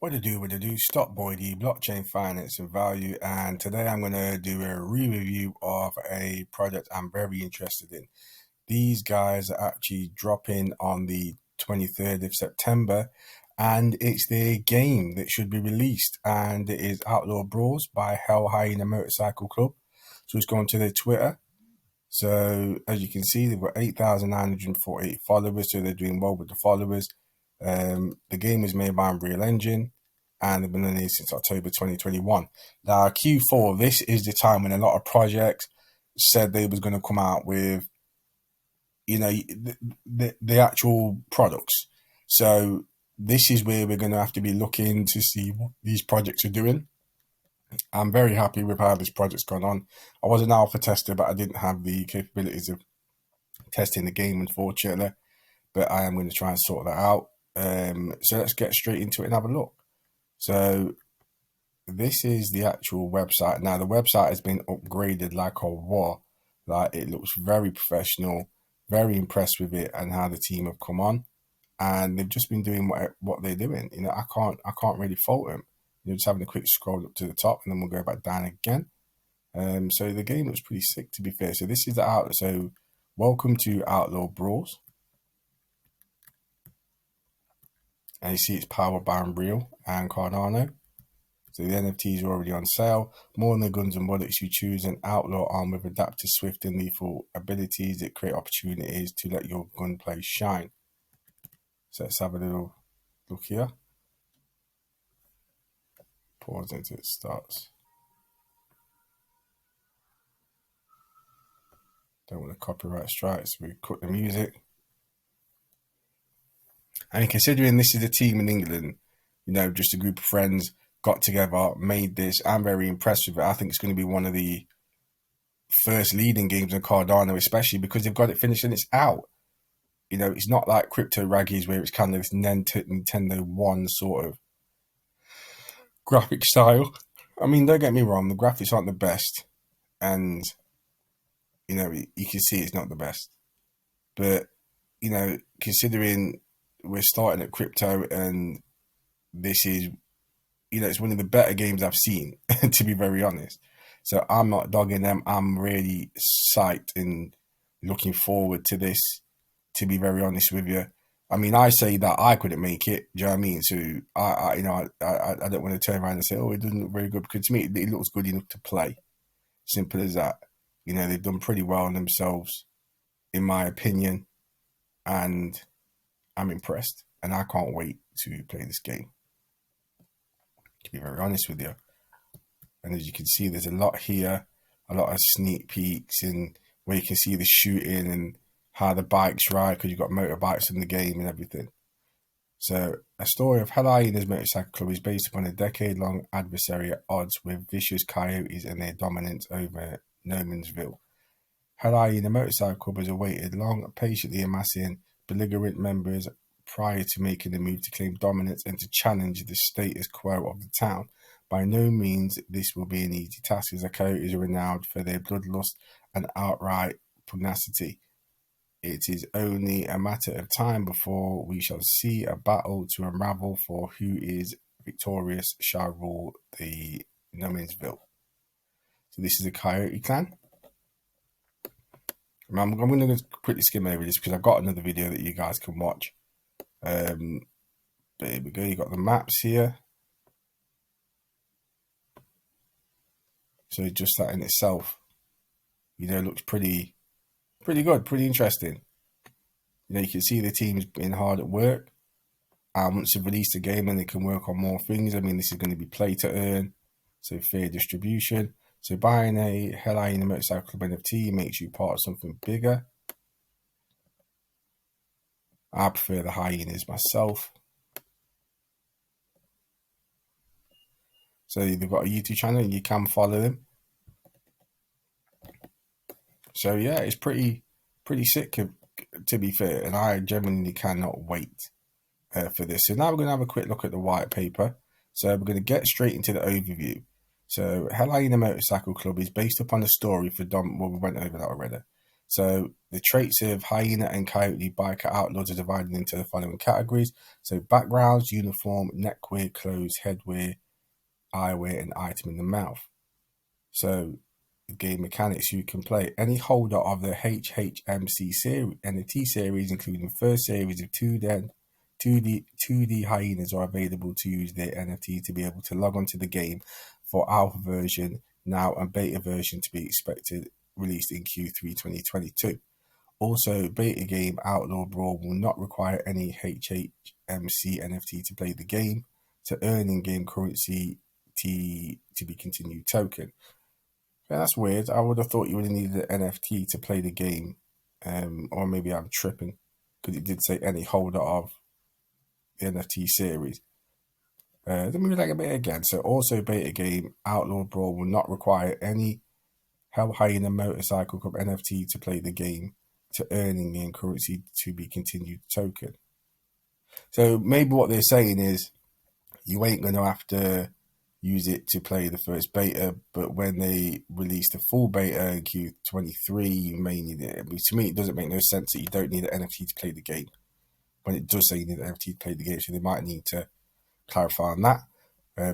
What to do, Stop Boy D, blockchain finance and value, and today I'm going to do a re-review of a project I'm very interested in. These guys are actually dropping on the 23rd of September, and it's their game that should be released, and it is Outlaw Brawls by Hhmc Motorcycle Club. So it's going to their Twitter. So as you can see, they've got 8,948 followers, so they're doing well with the followers. The game is made by Unreal Engine, and they've been on it since October 2021. Now, Q4, this is the time when a lot of projects said they was going to come out with, the actual products. So this is where we're going to have to be looking to see what these projects are doing. I'm very happy with how this project's gone on. I was an alpha tester, but I didn't have the capabilities of testing the game, unfortunately. But I am going to try and sort that out. So let's get straight into it and have a look. So this is the actual website. Now the website has been upgraded like a war. Like, it looks very professional. Very impressed with it and how the team have come on, and they've just been doing what they're doing. I can't really fault them. Just having a quick scroll up to the top, and then we'll go back down again. So the game looks pretty sick, to be fair. So this is the outlet. So welcome to Outlaw Brawls. And you see it's powered by Unreal and Cardano. So the NFTs are already on sale. More than the guns and bullets, you choose an outlaw armed with adaptive, swift and lethal abilities that create opportunities to let your gunplay shine. So let's have a little look here. Pause until it starts. Don't want to copyright strike, so we cut the music. And considering this is a team in England, just a group of friends got together, made this. I'm very impressed with it. I think it's going to be one of the first leading games in Cardano, especially because they've got it finished and it's out. It's not like Crypto Raggies where it's kind of this Nintendo 1 sort of graphic style. I mean, don't get me wrong, the graphics aren't the best, and you can see it's not the best. But considering we're starting at crypto, and this is, it's one of the better games I've seen, to be very honest. So I'm not dogging them. I'm really psyched and looking forward to this, to be very honest with you. I mean, I say that I couldn't make it. Do you know what I mean? So I don't want to turn around and say, oh, it doesn't look very good, because to me it looks good enough to play. Simple as that. They've done pretty well on themselves, in my opinion, and I'm impressed, and I can't wait to play this game, to be very honest with you. And as you can see, there's a lot here, a lot of sneak peeks, and where you can see the shooting and how the bikes ride, because you've got motorbikes in the game and everything. So a story of Hhmc Motorcycle Club is based upon a decade-long adversary at odds with vicious coyotes and their dominance over Nomansville. Hhmc Motorcycle Club has awaited long, patiently amassing belligerent members prior to making the move to claim dominance and to challenge the status quo of the town. By no means this will be an easy task, as the coyotes are renowned for their bloodlust and outright pugnacity. It is only a matter of time before we shall see a battle to unravel, for who is victorious shall rule the Nomansville. So this is a coyote clan. I'm going to quickly skim over this because I've got another video that you guys can watch. But here we go. You got the maps here. So just that in itself, looks pretty good, pretty interesting. You can see the team's been hard at work. Once they've released the game, then they can work on more things. I mean, this is going to be play to earn, so fair distribution. So buying a Hhmc Motorcycle Club NFT makes you part of something bigger. I prefer the hyenas myself. So they've got a YouTube channel, and you can follow them. So yeah, it's pretty sick, to be fair, and I genuinely cannot wait for this. So now we're going to have a quick look at the white paper. So we're going to get straight into the overview. So Hhmc Motorcycle Club is based upon a story for we went over that already. So the traits of hyena and coyote biker outlaws are divided into the following categories. So backgrounds, uniform, neckwear, clothes, headwear, eyewear, and item in the mouth. So game mechanics, you can play any holder of the Hhmc series NFT series, including the first series of 2D hyenas, are available to use their NFT to be able to log onto the game for alpha version now and beta version to be expected released in Q3 2022. Also, beta game Outlaw Brawl will not require any Hhmc NFT to play the game to earn in-game currency to be continued token. Yeah, that's weird. I would have thought you would have needed an NFT to play the game. Or maybe I'm tripping, because it did say any holder of the NFT series. Let me read that a bit again. So also beta game Outlaw Brawl will not require any Hell Hyena Motorcycle Club NFT to play the game to earn in-game currency to be continued token. So maybe what they're saying is you ain't going to have to use it to play the first beta, but when they release the full beta in Q23, you may need it. I mean, to me, it doesn't make no sense that you don't need an NFT to play the game when it does say you need an NFT to play the game, so they might need to clarify on that.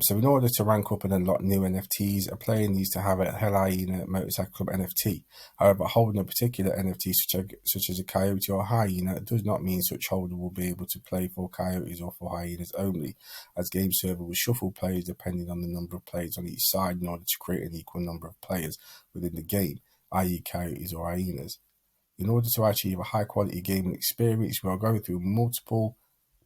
So in order to rank up and unlock new NFTs, a player needs to have a Hell Hyena Motorcycle Club NFT. However, holding a particular NFT such as a coyote or hyena does not mean such holder will be able to play for coyotes or for hyenas only, as game server will shuffle players depending on the number of players on each side in order to create an equal number of players within the game, i.e. coyotes or hyenas. In order to achieve a high quality gaming experience, we are going through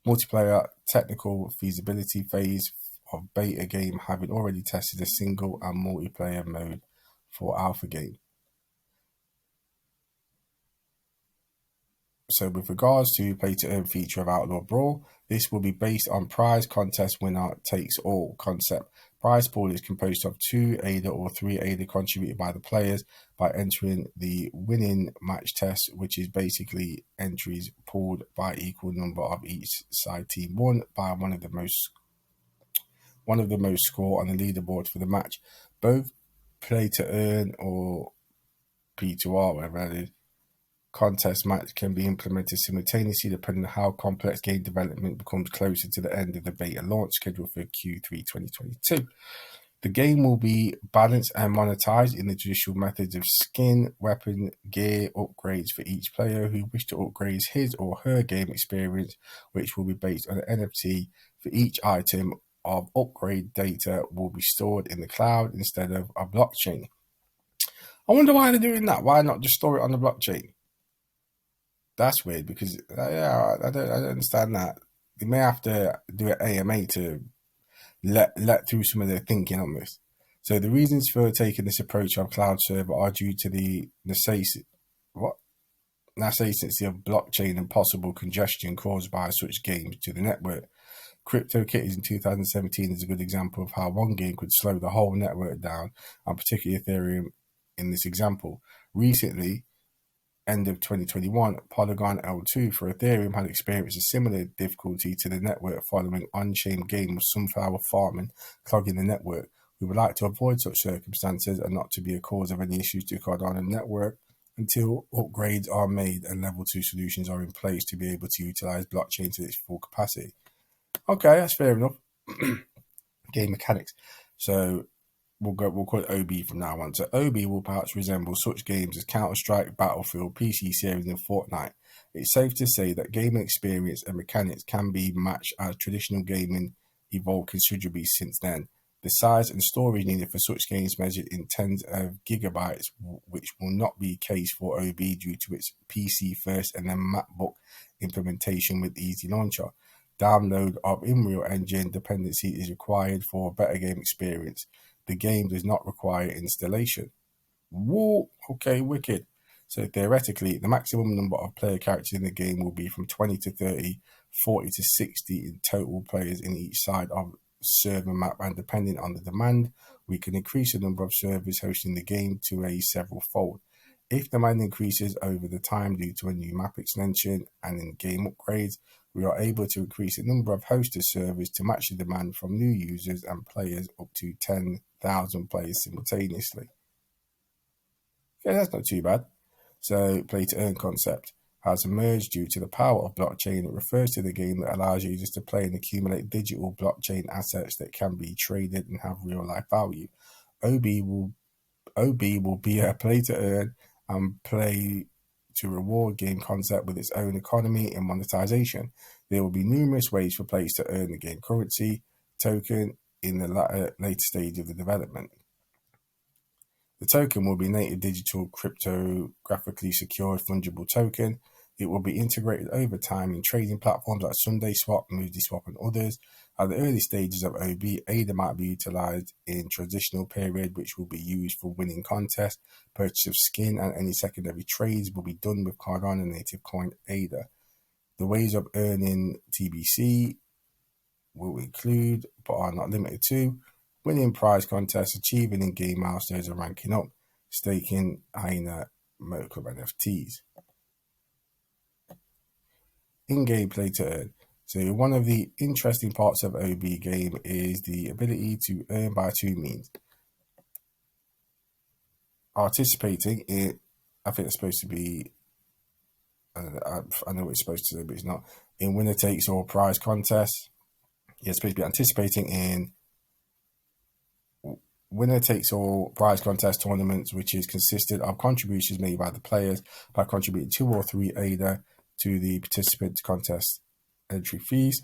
multiplayer technical feasibility phase of beta game, having already tested a single and multiplayer mode for alpha game. So with regards to play to earn feature of Outlaw Brawl, this will be based on prize contest winner takes all concept. Prize pool is composed of 2 ADA or 3 ADA contributed by the players by entering the winning match test, which is basically entries pooled by equal number of each side team won by one of the most score on the leaderboard for the match. Both play to earn or P2R, whatever that is, contest match can be implemented simultaneously depending on how complex game development becomes closer to the end of the beta launch scheduled for Q3 2022. The game will be balanced and monetized in the traditional methods of skin, weapon, gear, upgrades for each player who wish to upgrade his or her game experience, which will be based on an NFT for each item of upgrade. Data will be stored in the cloud instead of a blockchain. I wonder why they're doing that. Why not just store it on the blockchain? That's weird, because I don't understand that. They may have to do an AMA to let through some of their thinking on this. So the reasons for taking this approach on cloud server are due to the necessity of blockchain and possible congestion caused by such games to the network. CryptoKitties in 2017 is a good example of how one game could slow the whole network down, and particularly Ethereum in this example. Recently, end of 2021, Polygon L2 for Ethereum had experienced a similar difficulty to the network following on-chain game of sunflower farming clogging the network. We would like to avoid such circumstances and not to be a cause of any issues to Cardano network until upgrades are made and level 2 solutions are in place to be able to utilize blockchain to its full capacity. Okay, that's fair enough. Game mechanics. So we'll call it OB from now on. So OB will perhaps resemble such games as Counter-Strike, Battlefield, PC series, and Fortnite. It's safe to say that gaming experience and mechanics can be matched as traditional gaming evolved considerably since then. The size and storage needed for such games measured in tens of gigabytes, which will not be the case for OB due to its PC first and then MacBook implementation with Easy Launcher. Download of Unreal Engine dependency is required for a better game experience. The game does not require installation. Whoa, okay, wicked. So theoretically, the maximum number of player characters in the game will be from 20 to 30, 40 to 60 in total players in each side of server map, and depending on the demand, we can increase the number of servers hosting the game to a several fold. If demand increases over the time due to a new map extension and in-game upgrades, we are able to increase the number of hosted servers to match the demand from new users and players up to 10,000 players simultaneously. Okay, that's not too bad. So play to earn concept has emerged due to the power of blockchain. It refers to the game that allows users to play and accumulate digital blockchain assets that can be traded and have real life value. OB will be a play to earn and play to reward game concept with its own economy and monetization. There will be numerous ways for players to earn the game currency token in the later stage of the development. The token will be a native digital cryptographically secured fungible token. It will be integrated over time in trading platforms like SundaySwap, MooseySwap, and others. At the early stages of OB, ADA might be utilized in transitional period, which will be used for winning contests. Purchase of skin and any secondary trades will be done with Cardano native coin ADA. The ways of earning TBC will include, but are not limited to, winning prize contests, achieving in-game milestones and ranking up, staking Hhmc Motor Club NFTs. In-game play to earn. So one of the interesting parts of OB game is the ability to earn by two means. Participating in, I think it's supposed to be, I know what it's supposed to say, but it's not, in winner takes all prize contests. You're supposed to be anticipating in winner takes all prize contest tournaments, which is consisted of contributions made by the players by contributing 2 or 3 ADA to the participant contest entry fees.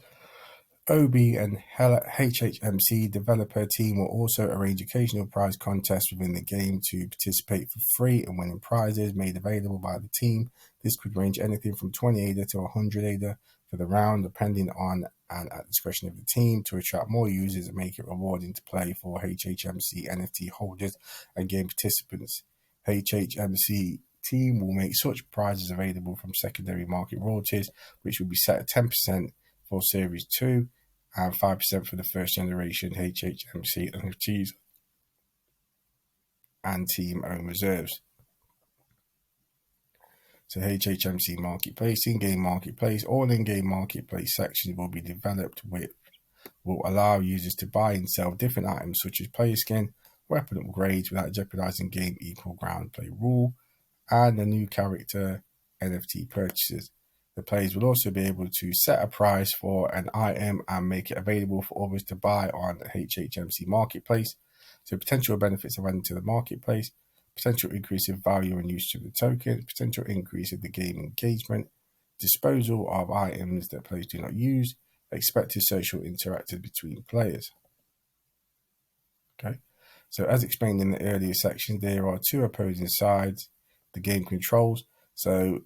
OB and Hhmc developer team will also arrange occasional prize contests within the game to participate for free and winning prizes made available by the team. This could range anything from 20 ADA to 100 ADA for the round, depending on and at the discretion of the team, to attract more users and make it rewarding to play for Hhmc NFT holders and game participants. Hhmc team will make such prizes available from secondary market royalties, which will be set at 10% for Series 2 and 5% for the first generation Hhmc NFTs and team-owned reserves. So Hhmc Marketplace, in-game marketplace, all in-game marketplace sections will be developed which will allow users to buy and sell different items such as player skin, weapon upgrades without jeopardizing game equal ground play rule, and the new character NFT purchases. The players will also be able to set a price for an item and make it available for others to buy on the Hhmc Marketplace. So potential benefits of adding to the marketplace: potential increase in value and use of the token, potential increase in the game engagement, disposal of items that players do not use, expected social interaction between players. Okay, so as explained in the earlier section, there are two opposing sides. The game controls. So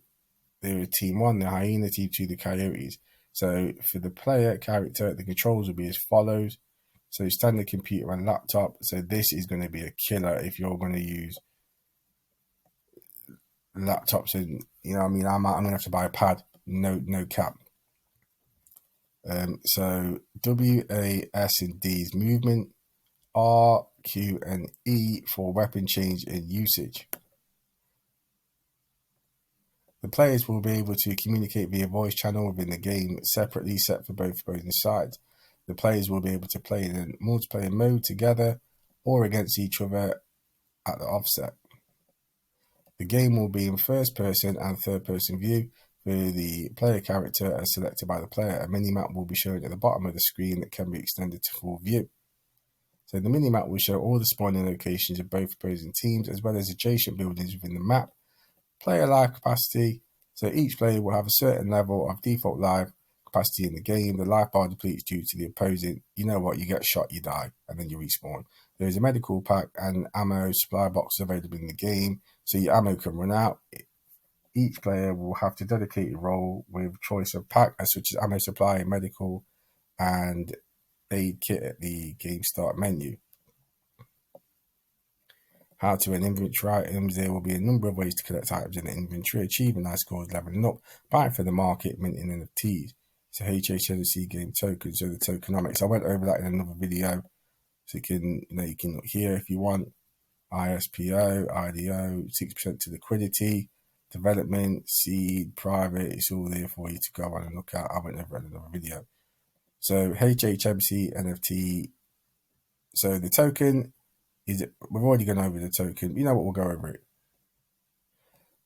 there is Team 1, the Hyena, Team 2, the Coyotes. So for the player character, the controls will be as follows. So standard computer and laptop. So this is going to be a killer if you're going to use laptops, and you know, I mean, I'm going to have to buy a pad. No cap. So W, A, S, and D is movement. R, Q, and E for weapon change and usage. The players will be able to communicate via voice channel within the game, separately set for both opposing sides. The players will be able to play in a multiplayer mode together or against each other at the offset. The game will be in first person and third person view. For the player character as selected by the player, a mini-map will be shown at the bottom of the screen that can be extended to full view. So the mini-map will show all the spawning locations of both opposing teams as well as adjacent buildings within the map. Player life capacity. So each player will have a certain level of default life capacity in the game. The life bar depletes due to the opposing. You know what? You get shot, you die, and then you respawn. There is a medical pack and ammo supply box available in the game, so your ammo can run out. Each player will have to dedicate a role with choice of pack, such as ammo supply, medical, and aid kit at the game start menu. How to earn inventory items. There will be a number of ways to collect items in the inventory, achieving high scores, leveling up, buying for the market, minting NFTs. So Hhmc game tokens, so the tokenomics. I went over that in another video, so you can look here if you want. ISPO, IDO, 6% to liquidity, development, seed, private. It's all there for you to go on and look at. I went over in another video. So Hhmc NFT. So the token. We've already gone over the token. You know what? We'll go over it.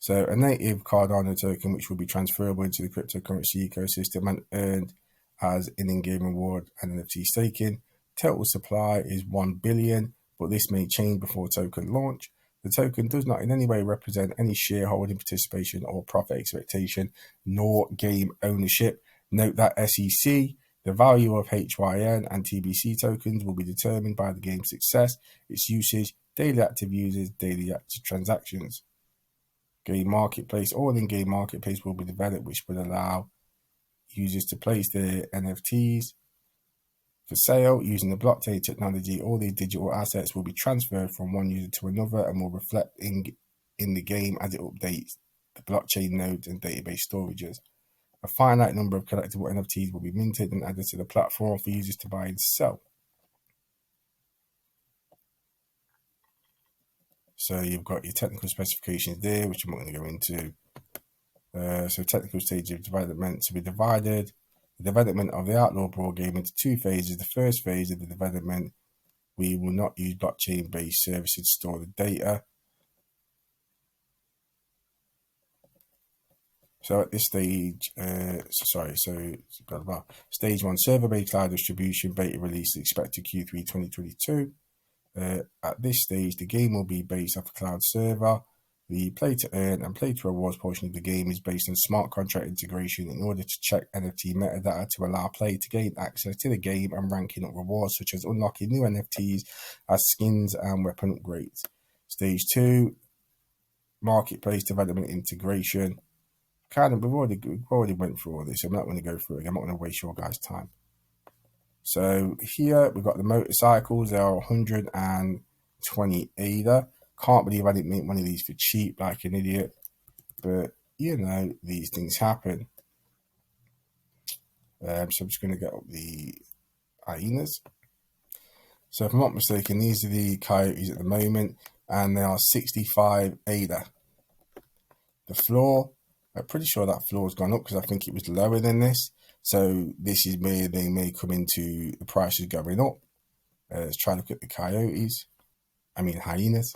So a native Cardano token, which will be transferable into the cryptocurrency ecosystem and earned as an in-game reward and NFT staking. Total supply is 1 billion, but this may change before token launch. The token does not in any way represent any shareholding participation or profit expectation, nor game ownership. Note that SEC, the value of HYN and TBC tokens will be determined by the game's success, its usage, daily active users, daily active transactions. Game marketplace, all in-game marketplace will be developed, which will allow users to place their NFTs for sale using the blockchain technology. All these digital assets will be transferred from one user to another and will reflect in the game as it updates the blockchain nodes and database storages. A finite number of collectible NFTs will be minted and added to the platform for users to buy and sell. So you've got your technical specifications there, which I'm not going to go into. So technical stage of development to be divided. The development of the Outlaw Brawl game into 2 phases. The first phase of the development, we will not use blockchain-based services to store the data. So at this stage, stage 1, server-based cloud distribution, beta release expected Q3 2022. At this stage, the game will be based off a cloud server. The play to earn and play to rewards portion of the game is based on smart contract integration in order to check NFT metadata to allow play to gain access to the game and ranking up rewards such as unlocking new NFTs as skins and weapon upgrades. Stage 2, marketplace development integration. We've already went through all this. I'm not going to go through it. I'm not going to waste your guys' time. So here we've got the motorcycles. There are 120 ADA. Can't believe I didn't make one of these for cheap like an idiot. But, you know, these things happen. So I'm just going to get up the hyenas. So if I'm not mistaken, these are the coyotes at the moment. And they are 65 ADA. The floor, I'm pretty sure that floor has gone up because I think it was lower than this. So this is where they may come into the prices going up. Let's try to look at the hyenas.